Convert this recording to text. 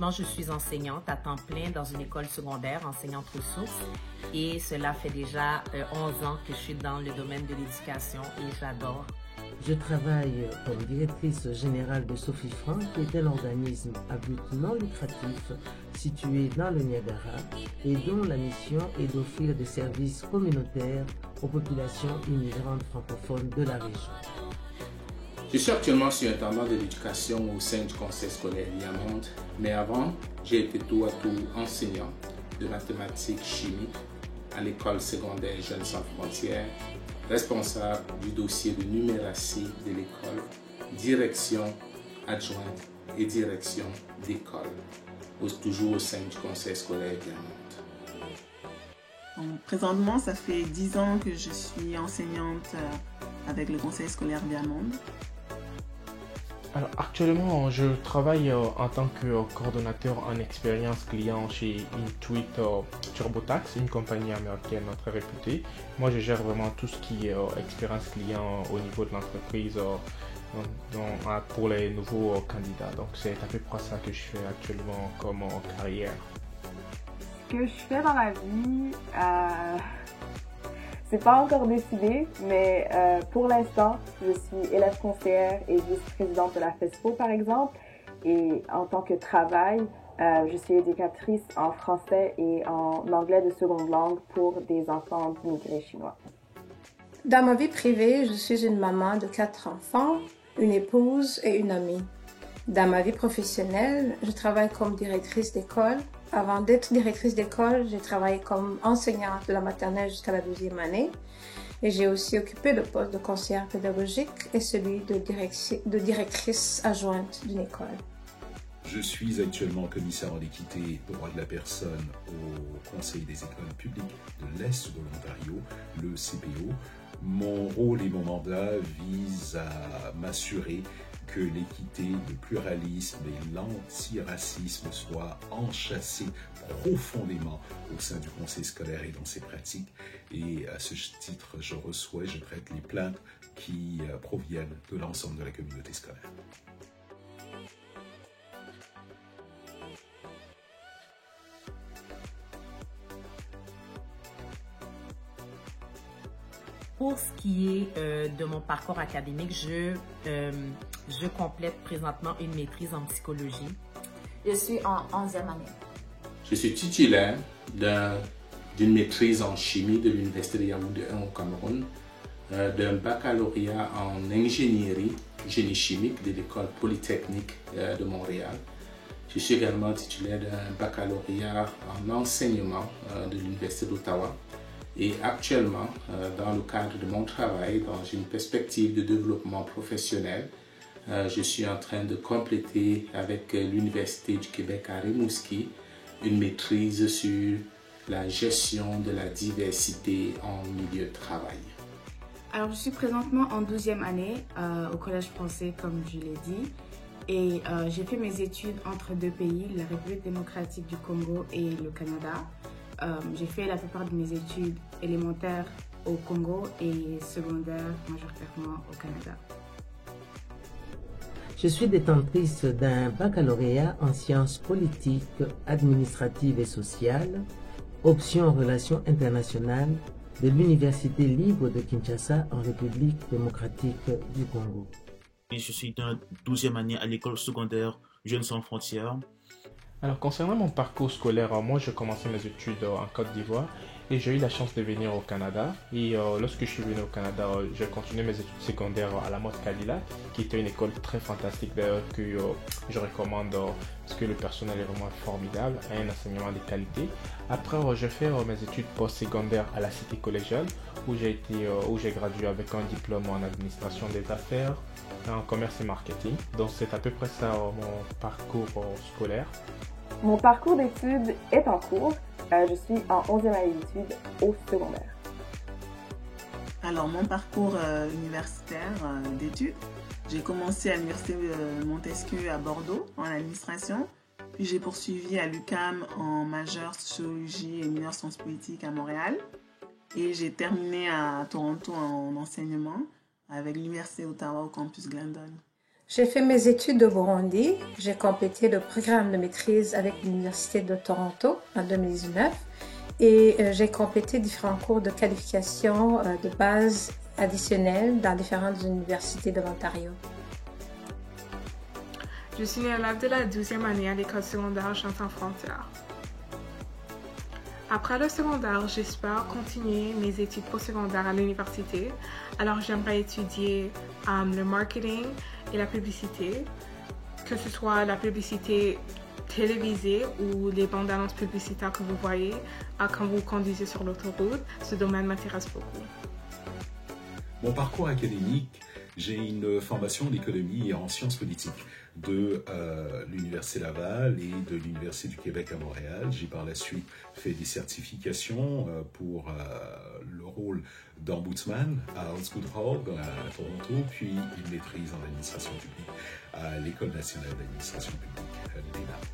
Présentement, je suis enseignante à temps plein dans une école secondaire, enseignante ressources. Et cela fait déjà 11 ans que je suis dans le domaine de l'éducation et j'adore. Je travaille comme directrice générale de Sophie Frank, qui est un organisme à but non lucratif situé dans le Niagara et dont la mission est d'offrir des services communautaires aux populations immigrantes francophones de la région. Je suis actuellement surintendant de l'éducation au sein du conseil scolaire Viamonde, mais avant, j'ai été tout à tout enseignant de mathématiques, chimie à l'école secondaire Jeunes sans frontières, responsable du dossier de numératie de l'école, direction adjointe et direction d'école, toujours au sein du conseil scolaire Viamonde. Présentement, ça fait 10 ans que je suis enseignante avec le conseil scolaire Viamonde. Alors, actuellement, je travaille en tant que coordonnateur en expérience client chez Intuit TurboTax, une compagnie américaine très réputée. Moi, je gère vraiment tout ce qui est expérience client au niveau de l'entreprise pour les nouveaux candidats. Donc, c'est à peu près ça que je fais actuellement comme carrière. Ce que je fais dans la vie, c'est pas encore décidé, mais pour l'instant, je suis élève conseillère et vice-présidente de la FESPO, par exemple. Et en tant que travail, je suis éducatrice en français et en anglais de seconde langue pour des enfants d'immigrés chinois. Dans ma vie privée, je suis une maman de 4 enfants, une épouse et une amie. Dans ma vie professionnelle, je travaille comme directrice d'école. Avant d'être directrice d'école, j'ai travaillé comme enseignante de la maternelle jusqu'à la 12e année. Et j'ai aussi occupé le poste de conseillère pédagogique et celui de directrice adjointe d'une école. Je suis actuellement commissaire en équité et droits de la personne au Conseil des écoles publiques de l'Est de l'Ontario, le CPO. Mon rôle et mon mandat visent à m'assurer que l'équité, le pluralisme et l'antiracisme soient enchâssés profondément au sein du conseil scolaire et dans ses pratiques. Et à ce titre, je reçois et je traite les plaintes qui proviennent de l'ensemble de la communauté scolaire. Pour ce qui est de mon parcours académique, je complète présentement une maîtrise en psychologie. Je suis en 11e année. Je suis titulaire d'une maîtrise en chimie de l'Université de Yaoundé 1 au Cameroun, d'un baccalauréat en ingénierie génie chimique de l'École polytechnique de Montréal. Je suis également titulaire d'un baccalauréat en enseignement de l'Université d'Ottawa. Et actuellement, dans le cadre de mon travail, dans une perspective de développement professionnel, je suis en train de compléter avec l'Université du Québec à Rimouski une maîtrise sur la gestion de la diversité en milieu de travail. Alors, je suis présentement en 12e année au Collège français, comme je l'ai dit. Et j'ai fait mes études entre deux pays, la République démocratique du Congo et le Canada. J'ai fait la plupart de mes études élémentaires au Congo et secondaires majoritairement au Canada. Je suis détentrice d'un baccalauréat en sciences politiques, administratives et sociales, option relations internationales de l'Université libre de Kinshasa en République démocratique du Congo. Je suis dans 12e année à l'école secondaire Jeunes sans frontières. Alors, concernant mon parcours scolaire, moi, j'ai commencé mes études en Côte d'Ivoire et j'ai eu la chance de venir au Canada. Et lorsque je suis venu au Canada, j'ai continué mes études secondaires à la Motte Kalila, qui était une école très fantastique d'ailleurs que je recommande parce que le personnel est vraiment formidable et un enseignement de qualité. Après, j'ai fait mes études post-secondaires à la Cité collégiale où j'ai gradué avec un diplôme en administration des affaires, en commerce et marketing. Donc, c'est à peu près ça mon parcours scolaire. Mon parcours d'études est en cours. Je suis en 11e année d'études au secondaire. Alors, mon parcours universitaire d'études, j'ai commencé à l'Université Montesquieu à Bordeaux en administration. Puis j'ai poursuivi à l'UQAM en majeure sociologie et mineure sciences politiques à Montréal. Et j'ai terminé à Toronto en enseignement avec l'Université d'Ottawa au campus Glendon. J'ai fait mes études au Burundi. J'ai complété le programme de maîtrise avec l'Université de Toronto en 2019 et j'ai complété différents cours de qualification de base additionnels dans différentes universités de l'Ontario. Je suis une élève de la 12e année à l'école secondaire Jean Sans Frontières. Après le secondaire, j'espère continuer mes études postsecondaires à l'université. Alors j'aimerais étudier le marketing et la publicité, que ce soit la publicité télévisée ou les bandes annonces publicitaires que vous voyez quand vous conduisez sur l'autoroute. Ce domaine m'intéresse beaucoup. Mon parcours académique, j'ai une formation en économie et en sciences politiques de l'Université Laval et de l'Université du Québec à Montréal. J'ai par la suite fait des certifications pour le rôle d'ombudsman à Osgoode Hall à Toronto, puis une maîtrise en administration publique à l'École nationale d'administration publique, l'ENA.